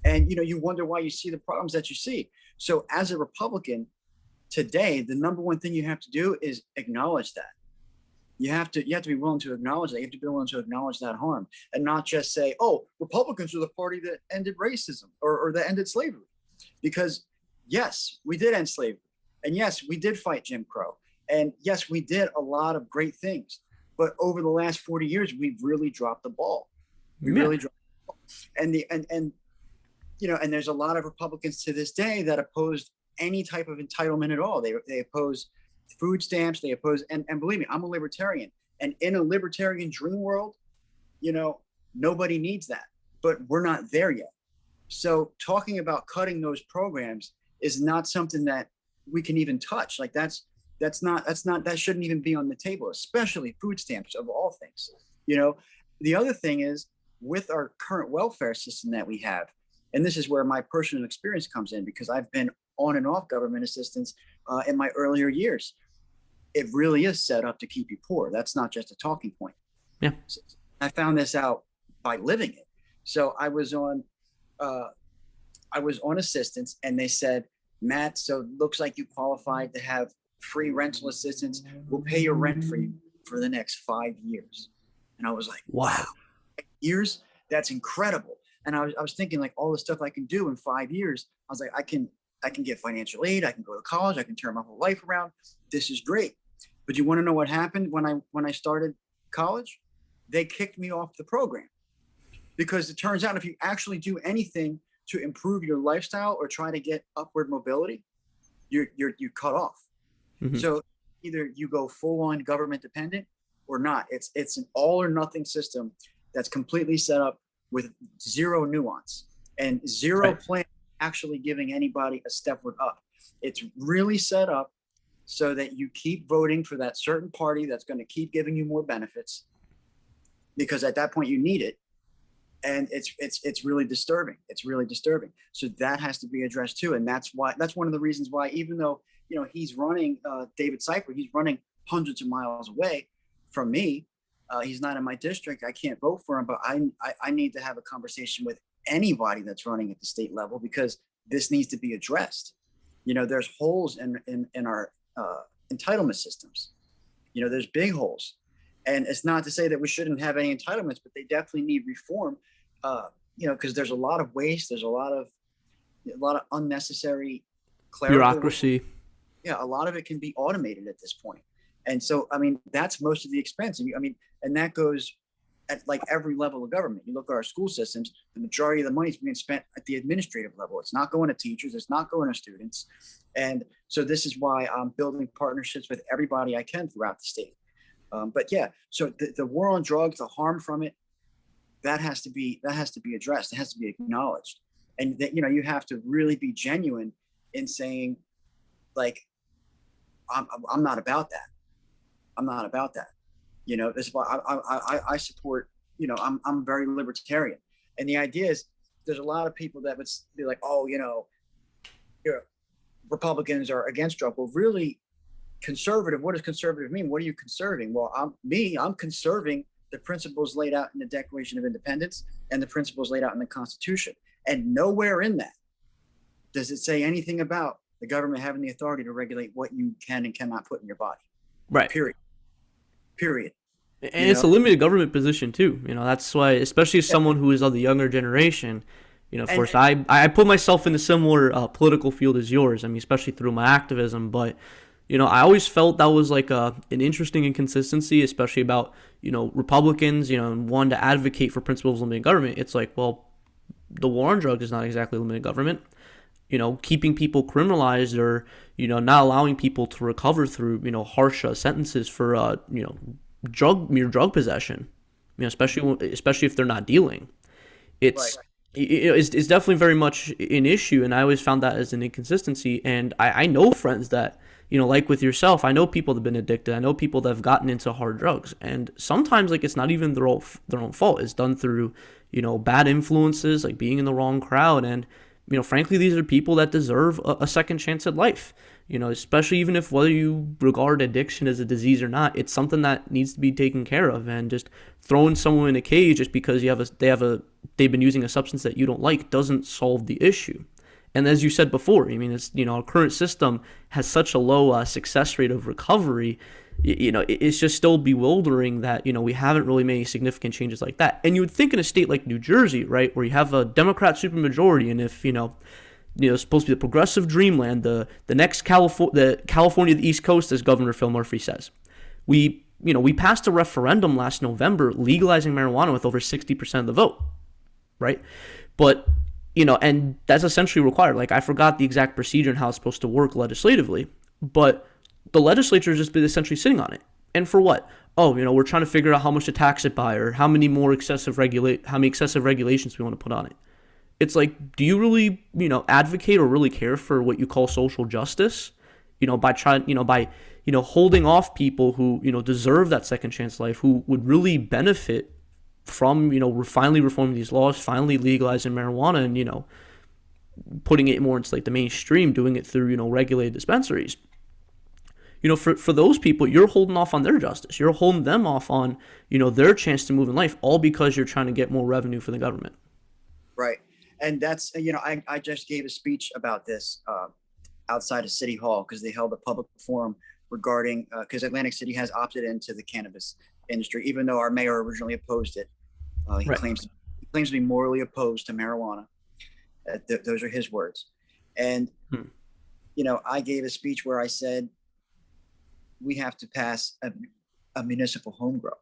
And, you wonder why you see the problems that you see. So as a Republican, today, the number one thing you have to do is acknowledge that. You have to be willing to acknowledge that. You have to be willing to acknowledge that harm, and not just say, "Oh, Republicans are the party that ended racism or that ended slavery," because yes, we did end slavery, and yes, we did fight Jim Crow, and yes, we did a lot of great things. But over the last 40 years, we've really dropped the ball. We really dropped the ball. And and there's a lot of Republicans to this day that opposed any type of entitlement at all. They oppose food stamps. They oppose, and believe me, I'm a libertarian. And in a libertarian dream world, nobody needs that. But we're not there yet. So talking about cutting those programs is not something that we can even touch. Like that shouldn't even be on the table, especially food stamps of all things. The other thing is, with our current welfare system that we have, and this is where my personal experience comes in, because I've been on and off government assistance in my earlier years. It really is set up to keep you poor. That's not just a talking point. Yeah. So I found this out by living it. So I was on assistance, and they said, "Matt, so it looks like you qualified to have free rental assistance. We'll pay your rent for you for the next 5 years." And I was like, wow, years? That's incredible. And I was thinking, like, all the stuff I can do in 5 years. I was like, I can get financial aid. I can go to college. I can turn my whole life around. This is great. But you want to know what happened when I started college? They kicked me off the program, because it turns out if you actually do anything to improve your lifestyle or try to get upward mobility, you're cut off. Mm-hmm. So either you go full on government dependent or not. It's an all or nothing system that's completely set up with zero nuance and zero plan actually giving anybody a stepward up. It's really set up so that you keep voting for that certain party that's going to keep giving you more benefits, because at that point you need it. And it's really disturbing. It's really disturbing. So that has to be addressed too. And that's one of the reasons why, even though, he's running, David Sypher, he's running hundreds of miles away from me. He's not in my district. I can't vote for him, but I need to have a conversation with anybody that's running at the state level, because this needs to be addressed. There's holes in our entitlement systems. There's big holes. And it's not to say that we shouldn't have any entitlements, but they definitely need reform. Because there's a lot of waste. There's a lot of unnecessary bureaucracy. Yeah, a lot of it can be automated at this point. And so, that's most of the expense. And that goes at like every level of government. You look at our school systems, the majority of the money is being spent at the administrative level. It's not going to teachers. It's not going to students. And so this is why I'm building partnerships with everybody I can throughout the state. But yeah, so the war on drugs, the harm from it, that has to be addressed. It has to be acknowledged. And that, you have to really be genuine in saying, like, I'm not about that. I'm not about that. This is why I support, I'm very libertarian. And the idea is, there's a lot of people that would be like, oh, Republicans are against drug. Well, really, conservative, what does conservative mean? What are you conserving? Well, I'm conserving the principles laid out in the Declaration of Independence and the principles laid out in the Constitution. And nowhere in that does it say anything about the government having the authority to regulate what you can and cannot put in your body. Right. Period. And it's a limited government position too. That's why, especially as someone who is of the younger generation, of course, I put myself in a similar political field as yours. Especially through my activism, but I always felt that was like an interesting inconsistency, especially about, Republicans, and one to advocate for principles of limited government. It's like, well, the war on drugs is not exactly limited government. Keeping people criminalized or, not allowing people to recover through, harsh sentences for, mere drug possession, especially if they're not dealing. It's definitely very much an issue. And I always found that as an inconsistency. And I know friends that, like with yourself, I know people that have been addicted. I know people that have gotten into hard drugs. And sometimes, like, it's not even their own fault. It's done through, bad influences, like being in the wrong crowd. And, frankly, these are people that deserve a second chance at life. Especially even if whether you regard addiction as a disease or not, it's something that needs to be taken care of. And just throwing someone in a cage just because they've been using a substance that you don't like doesn't solve the issue. And as you said before, I mean, it's, our current system has such a low success rate of recovery. It's just still bewildering that, we haven't really made any significant changes like that. And you would think in a state like New Jersey, right, where you have a Democrat supermajority, and if, it's supposed to be the progressive dreamland, the next California of the East Coast, as Governor Phil Murphy says. We passed a referendum last November legalizing marijuana with over 60% of the vote, right? But, and that's essentially required. Like, I forgot the exact procedure and how it's supposed to work legislatively, but the legislature has just been essentially sitting on it. And for what? Oh, we're trying to figure out how much to tax it by, or how many excessive regulations we want to put on it. It's like, do you really, advocate or really care for what you call social justice? By holding off people who, deserve that second chance life, who would really benefit from, finally reforming these laws, finally legalizing marijuana, and, putting it more into like the mainstream, doing it through, regulated dispensaries. For those people, you're holding off on their justice. You're holding them off on, their chance to move in life, all because you're trying to get more revenue for the government. Right. And that's, I just gave a speech about this outside of City Hall, because they held a public forum regarding, because Atlantic City has opted into the cannabis industry, even though our mayor originally opposed it. He Right. claims to be morally opposed to marijuana. Those are his words. And, I gave a speech where I said, we have to pass a municipal home grow,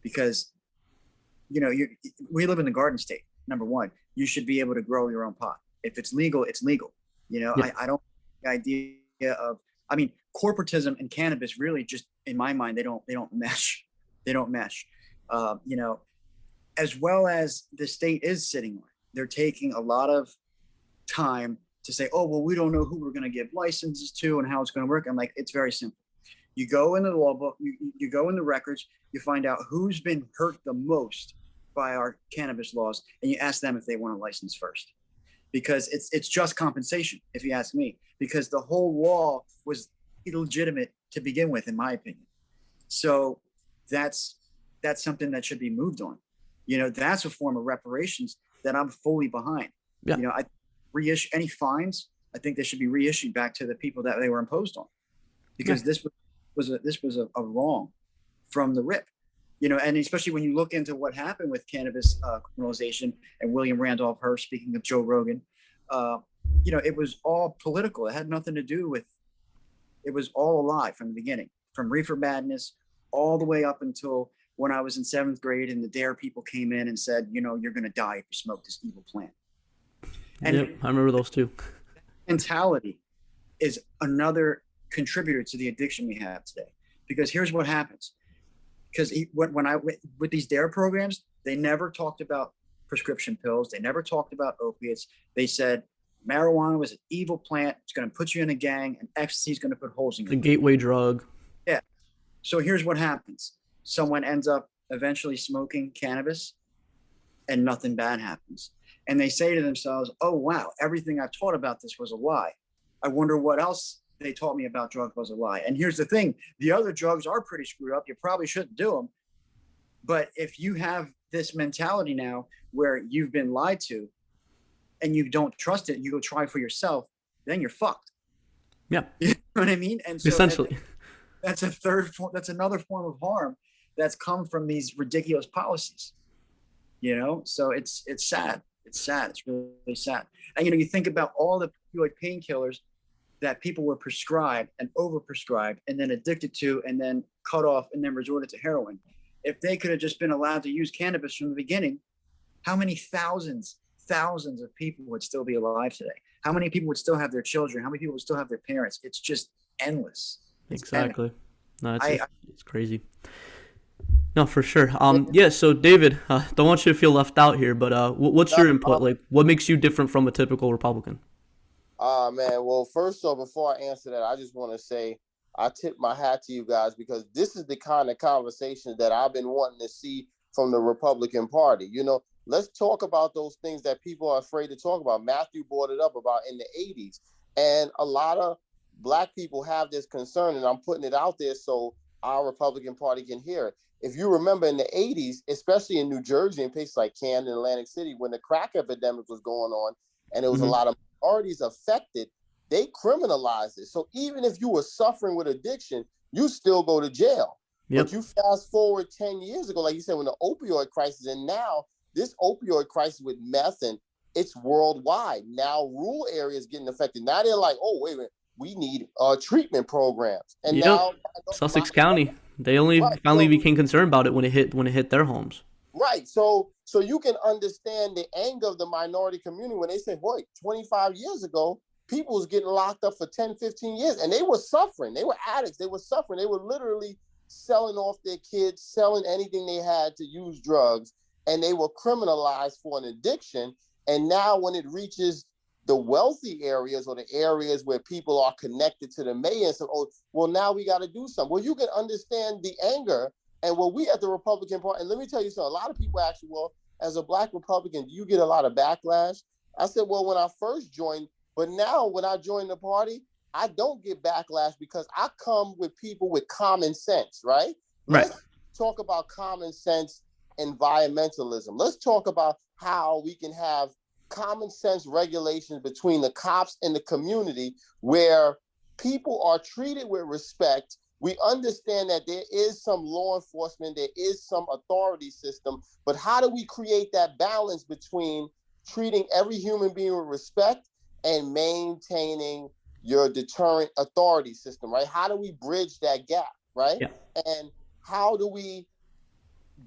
because, we live in the Garden State. Number one, you should be able to grow your own pot. If it's legal, it's legal. Yeah. I don't like the idea of, corporatism and cannabis really just, in my mind, they don't mesh. They don't mesh. As well as the state is sitting on it. They're taking a lot of time to say, oh, well, we don't know who we're going to give licenses to and how it's going to work. I'm like, it's very simple. You go in the law book, you go in the records, you find out who's been hurt the most by our cannabis laws, and you ask them if they want a license first. Because it's just compensation, if you ask me, because the whole law was illegitimate to begin with, in my opinion. So that's something that should be moved on. That's a form of reparations that I'm fully behind. Yeah. I reissue any fines. I think they should be reissued back to the people that they were imposed on, because this was a wrong from the rip. And especially when you look into what happened with cannabis criminalization and William Randolph Hearst, speaking of Joe Rogan, it was all political. It had nothing to do with, it was all a lie from the beginning, from reefer madness all the way up until when I was in 7th grade and the DARE people came in and said, you're going to die if you smoke this evil plant. And yep, I remember those too. Mentality is another contributor to the addiction we have today, because here's what happens. Because when I went with these DARE programs, they never talked about prescription pills. They never talked about opiates. They said marijuana was an evil plant. It's going to put you in a gang, and ecstasy is going to put holes in you. The gateway drug. Yeah. So here's what happens. Someone ends up eventually smoking cannabis, and nothing bad happens. And they say to themselves, oh, wow, everything I've taught about this was a lie. I wonder what else they taught me about drugs was a lie. And here's the thing. The other drugs are pretty screwed up. You probably shouldn't do them. But if you have this mentality now where you've been lied to and you don't trust it, you go try for yourself, then you're fucked. Yeah. You know what I mean? And so essentially, that's another form of harm that's come from these ridiculous policies. So it's sad. It's sad. It's really, really sad. And you think about all the opioid painkillers that people were prescribed and overprescribed and then addicted to and then cut off and then resorted to heroin. If they could have just been allowed to use cannabis from the beginning, how many thousands of people would still be alive today? How many people would still have their children? How many people would still have their parents? It's just endless. Exactly. No, it's crazy. No, for sure. Yeah. So David, don't want you to feel left out here, but what's your input? Like, what makes you different from a typical Republican? Man. Well, first off, before I answer that, I just want to say I tip my hat to you guys, because this is the kind of conversation that I've been wanting to see from the Republican Party. Let's talk about those things that people are afraid to talk about. Matthew brought it up about in the 80s. And a lot of Black people have this concern, and I'm putting it out there so our Republican Party can hear it. If you remember in the 80s, especially in New Jersey and places like Camden, Atlantic City, when the crack epidemic was going on, and there was a lot of minorities affected, they criminalize it. So even if you were suffering with addiction, you still go to jail. Yep. But you fast forward 10 years ago, like you said, when the opioid crisis, and now this opioid crisis with meth, and it's worldwide. Now rural areas getting affected. Now they're like, oh, wait a minute, we need treatment programs. And Yep. now Sussex County, they only right, finally became concerned about it when it hit their homes. Right. So you can understand the anger of the minority community when they say, boy, 25 years ago, people was getting locked up for 10, 15 years, and they were suffering. They were addicts. They were suffering. They were literally selling off their kids, selling anything they had to use drugs, and they were criminalized for an addiction. And now when it reaches the wealthy areas or the areas where people are connected to the mayor, so, oh, well, now we got to do something. Well, you can understand the anger. And what we at the Republican Party, and let me tell you something, a lot of people ask me, well, as a Black Republican, do you get a lot of backlash? I said, well, when I first joined, but now when I joined the party, I don't get backlash because I come with people with common sense, right? Right. Let's talk about common sense environmentalism. Let's talk about how we can have common sense regulations between the cops and the community where people are treated with respect. We understand that there is some law enforcement, there is some authority system, but how do we create that balance between treating every human being with respect and maintaining your deterrent authority system, right? How do we bridge that gap, right? Yeah. And how do we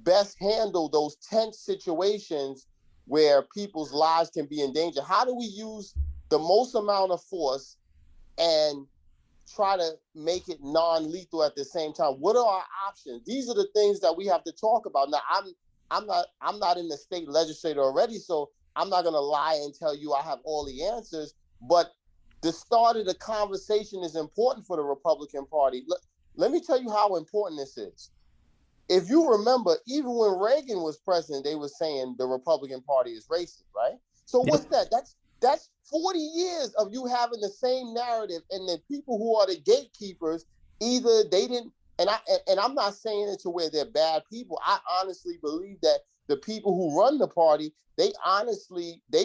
best handle those tense situations where people's lives can be in danger? How do we use the most amount of force and try to make it non-lethal at the same time? What are our options? These are the things that we have to talk about. Now, I'm not in the state legislature already, so I'm not going to lie and tell you I have all the answers, but the start of the conversation is important for the Republican Party. Let me tell you how important this is. If you remember, even when Reagan was president, they were saying the Republican Party is racist, right? So what's that? That's 40 years of you having the same narrative, and the people who are the gatekeepers, either they didn't, and I'm not saying it to where they're bad people. I honestly believe that the people who run the party, they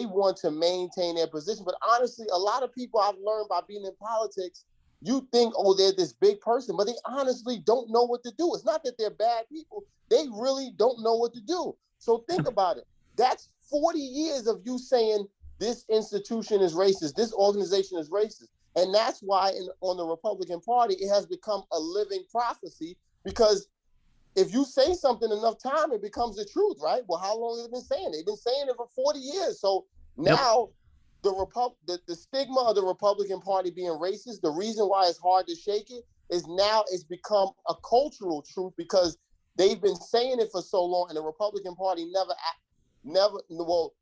want to maintain their position. But honestly, a lot of people I've learned by being in politics, you think, oh, they're this big person, but they honestly don't know what to do. It's not that they're bad people. They really don't know what to do. So think about it. That's 40 years of you saying this institution is racist, this organization is racist. And that's why on the Republican Party, it has become a living prophecy, because if you say something enough time, it becomes the truth, right? Well, how long have they been saying it? They've been saying it for 40 years. So now the stigma of the Republican Party being racist, the reason why it's hard to shake it is now it's become a cultural truth, because they've been saying it for so long, and the Republican Party well,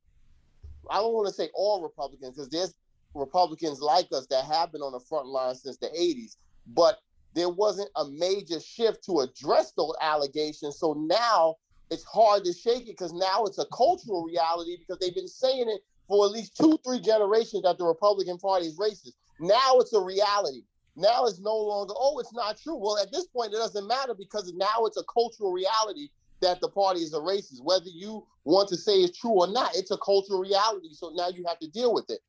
I don't want to say all Republicans, because there's Republicans like us that have been on the front line since the 80s, but there wasn't a major shift to address those allegations. So now it's hard to shake it, because now it's a cultural reality, because they've been saying it for at least 2-3 generations that the Republican Party is racist. Now it's a reality. Now it's no longer, oh, it's not true. Well, at this point, it doesn't matter, because now it's a cultural reality that the party is a racist. Whether you want to say it's true or not, it's a cultural reality. So now you have to deal with it.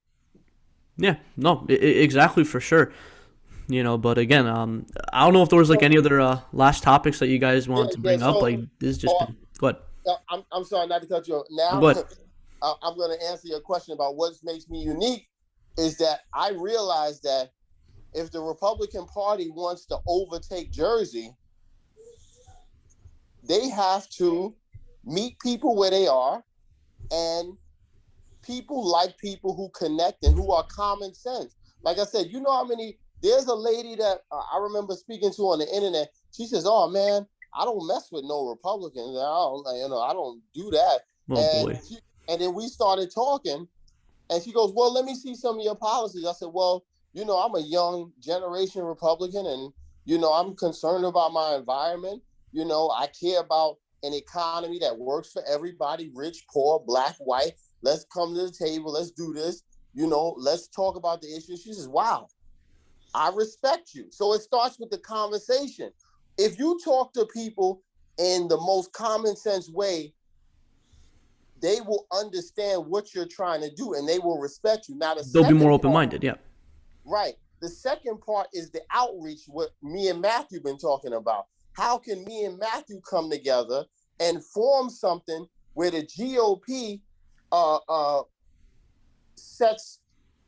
Yeah, no, exactly, for sure. But again, I don't know if there was like any other last topics that you guys wanted to bring up. Like, this has just been, go ahead. I'm sorry not to cut you off. Now, I'm going to answer your question about what makes me unique, is that I realize that if the Republican Party wants to overtake Jersey, they have to meet people where they are, and people like people who connect and who are common sense. Like I said, there's a lady that I remember speaking to on the internet. She says, oh man, I don't mess with no Republicans. I don't do that. And then we started talking, and she goes, well, let me see some of your policies. I said, well, I'm a young generation Republican, and, I'm concerned about my environment. I care about an economy that works for everybody, rich, poor, black, white. Let's come to the table. Let's do this. Let's talk about the issues. She says, wow, I respect you. So it starts with the conversation. If you talk to people in the most common sense way, they will understand what you're trying to do and they will respect you. Now, the They'll be more second open-minded. Yeah. right. The second part is the outreach, what me and Matthew been talking about. How can me and Matthew come together and form something where the GOP sets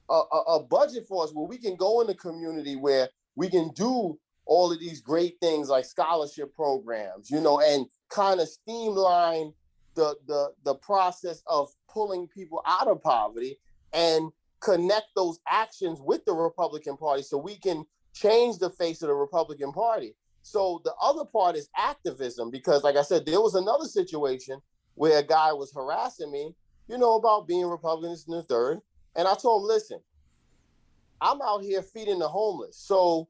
a budget for us, where we can go in the community, where we can do all of these great things like scholarship programs, and kind of streamline the process of pulling people out of poverty and connect those actions with the Republican Party so we can change the face of the Republican Party. So the other part is activism, because like I said, there was another situation where a guy was harassing me, about being Republicans in the third. And I told him, listen, I'm out here feeding the homeless. So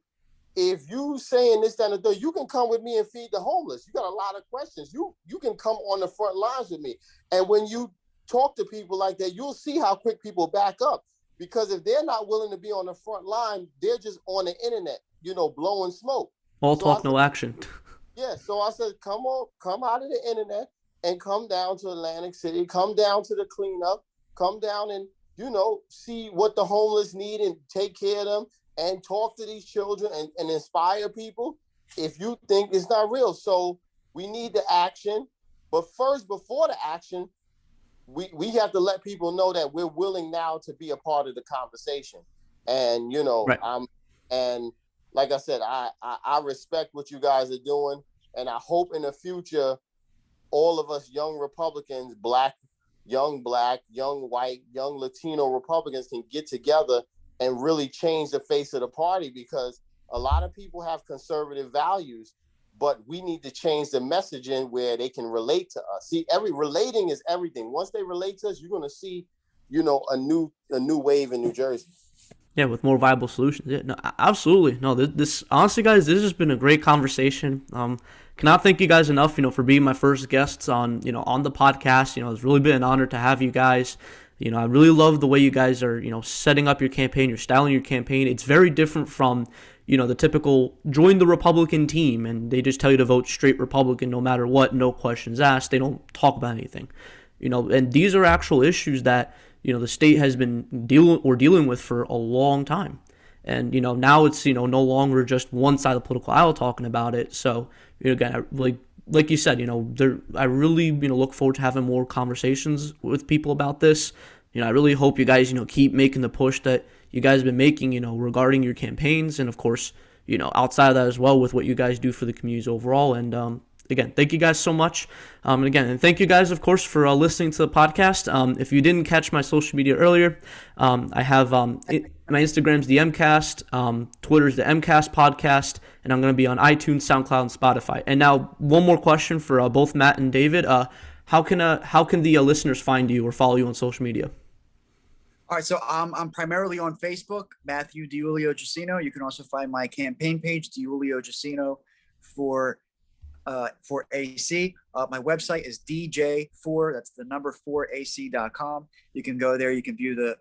if you saying this, that, and the third, you can come with me and feed the homeless. You got a lot of questions. You can come on the front lines with me. And when you talk to people like that, you'll see how quick people back up. Because if they're not willing to be on the front line, they're just on the internet, blowing smoke. All talk, no action. Yeah. So I said, come out of the internet and come down to Atlantic City, come down to the cleanup, come down and, see what the homeless need and take care of them and talk to these children and inspire people if you think it's not real. So we need the action. But first, before the action, we have to let people know that we're willing now to be a part of the conversation. And, right. And like I said, I respect what you guys are doing. And I hope in the future, all of us young Republicans, young black, young white, young Latino Republicans can get together and really change the face of the party, because a lot of people have conservative values, but we need to change the messaging where they can relate to us. See, relating is everything. Once they relate to us, you're going to see, a new wave in New Jersey. Yeah, with more viable solutions. Yeah, no, absolutely. No, this honestly, guys, this has been a great conversation. Cannot thank you guys enough, for being my first guests on the podcast. It's really been an honor to have you guys. I really love the way you guys are, setting up your campaign, you're styling your campaign. It's very different from, the typical join the Republican team and they just tell you to vote straight Republican no matter what, no questions asked. They don't talk about anything, and these are actual issues that, the state has been dealing with for a long time. And, now it's, no longer just one side of the political aisle talking about it. So, again, like you said, I really, look forward to having more conversations with people about this. I really hope you guys, keep making the push that you guys have been making, regarding your campaigns. And of course, outside of that as well with what you guys do for the communities overall. And, again, thank you guys so much. And thank you guys, of course, for listening to the podcast. If you didn't catch my social media earlier, I have my Instagram's the MCast, Twitter's the MCast podcast, and I'm going to be on iTunes, SoundCloud, and Spotify. And now, one more question for both Matt and David. How can the listeners find you or follow you on social media? All right, so I'm primarily on Facebook, Matthew Diullio Jusino. You can also find my campaign page, Diullio Jusino, for AC. My website is DJ4, that's the number 4AC.com. You can go there, you can view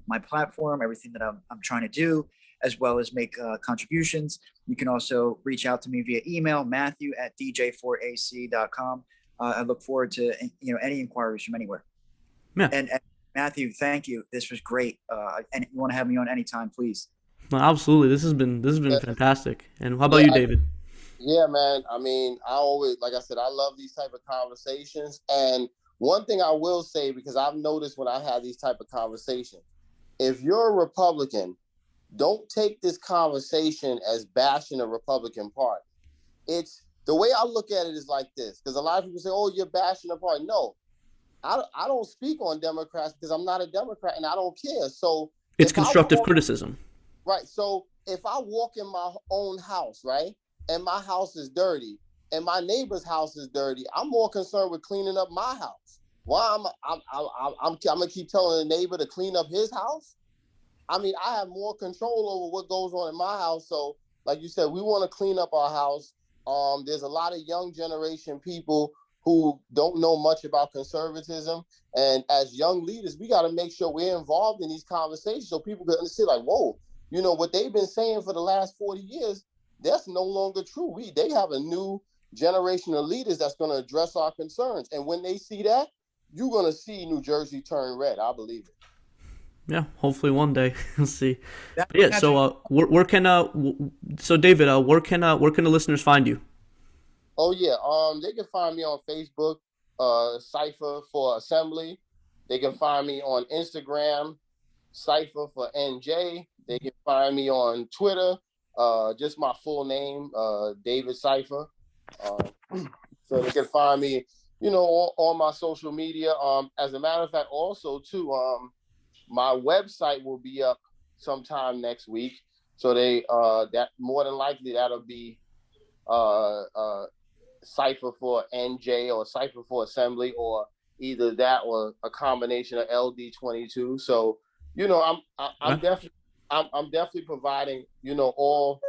my platform, everything that I'm trying to do, as well as make contributions. You can also reach out to me via email, Matthew@DJ4AC.com. I look forward to any inquiries from anywhere. Yeah. And Matthew, thank you. This was great. And you want to have me on anytime, please. No, absolutely. This has been fantastic. And how about you, David? Yeah, man. I mean, I always, like I said, I love these type of conversations. And one thing I will say, because I've noticed when I have these type of conversations, if you're a Republican, don't take this conversation as bashing the Republican Party. It's the way I look at it is like this, because a lot of people say, oh, you're bashing the party. No, I don't speak on Democrats because I'm not a Democrat and I don't care. So it's constructive criticism. Right. So if I walk in my own house, right, and my house is dirty and my neighbor's house is dirty, I'm more concerned with cleaning up my house. Why I'm gonna keep telling the neighbor to clean up his house? I mean, I have more control over what goes on in my house. So, like you said, we want to clean up our house. There's a lot of young generation people who don't know much about conservatism. And as young leaders, we got to make sure we're involved in these conversations so people can understand, like, whoa, what they've been saying for the last 40 years, that's no longer true. They have a new generation of leaders that's going to address our concerns. And when they see that, you're gonna see New Jersey turn red. I believe it. Yeah, hopefully one day we'll see. That, But yeah, that's so where can so David, where can the listeners find you? Oh yeah, they can find me on Facebook, Sypher for Assembly. They can find me on Instagram, Sypher for NJ. They can find me on Twitter, just my full name, David Sypher. So they can find me, on my social media. As a matter of fact, also too, my website will be up sometime next week. So that more than likely that'll be uh Sypher for NJ or Sypher for Assembly, or either that or a combination of LD22. So I'm Okay. definitely I'm definitely providing all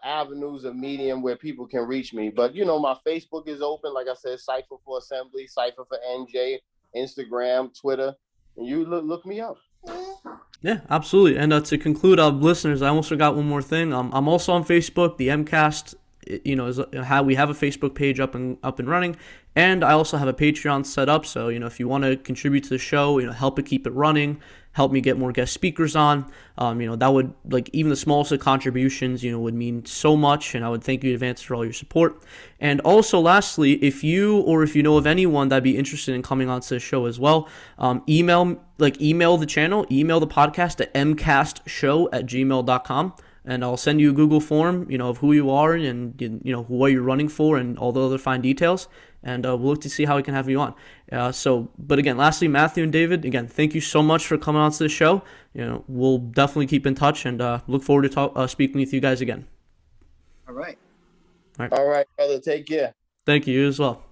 avenues of medium where people can reach me. But my Facebook is open, like I said, Sypher for Assembly, Sypher for NJ, Instagram, Twitter, and you look me up. Yeah, absolutely. And to conclude, listeners, I almost forgot one more thing. I'm also on Facebook. The MCast, is how we have a Facebook page up and running, and I also have a Patreon set up. So if you want to contribute to the show, help it keep it running, help me get more guest speakers on. That would, like, even the smallest of contributions, would mean so much, and I would thank you in advance for all your support. And also, lastly, if you know of anyone that'd be interested in coming onto the show as well, email the channel, email the podcast at mcastshow@gmail.com. And I'll send you a Google form, of who you are and, what you're running for and all the other fine details. And we'll look to see how we can have you on. But again, lastly, Matthew and David, again, thank you so much for coming on to the show. We'll definitely keep in touch and look forward to speaking with you guys again. all right. All right, brother. Take care. Thank you as well.